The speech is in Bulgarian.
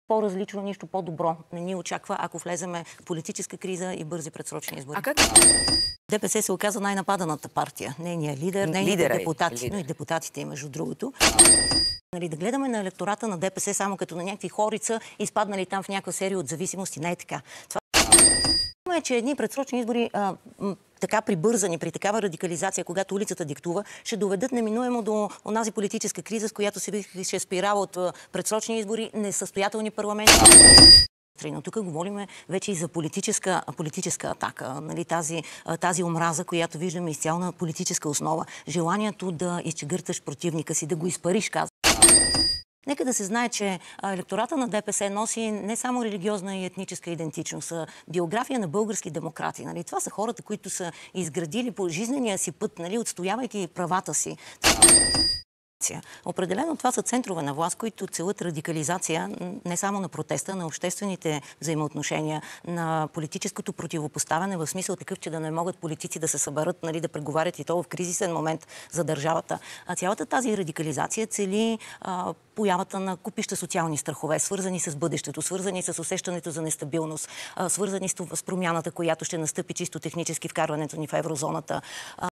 по-различно, нищо по-добро не ни очаква, ако влеземе в политическа криза и бързи предсрочни избори. А как? ДПС се оказа най-нападаната партия. Нейният лидер, нейните депутати, но и депутатите, между другото. Да гледаме на електората на ДПС само като на някакви хорица, изпаднали там в някаква серия от зависимости. Не е така. Това е, че едни предсрочни избори, така прибързани, при такава радикализация, когато улицата диктува, ще доведат неминуемо до онази политическа криза, с която се више спирала от предсрочни избори, несъстоятелни парламенти. Но тук говорим вече и за политическа атака. Нали, тази омраза, която виждаме изцяло на политическа основа. Желанието да изчегърташ противника си, да го изпариш, казва. Нека да се знае, че електората на ДПС носи не само религиозна и етническа идентичност, а биография на български демократи. Нали? Това са хората, които са изградили по жизнения си път, нали, отстоявайки правата си. Определено това са центрове на власт, които целят радикализация не само на протеста, на обществените взаимоотношения, на политическото противопоставяне, в смисъл такъв, че да не могат политици да се съберат, нали, да преговарят и то в кризисен момент за държавата. А цялата тази радикализация цели появата на купища социални страхове, свързани с бъдещето, свързани с усещането за нестабилност, свързани с промяната, която ще настъпи чисто технически, вкарването ни в еврозоната.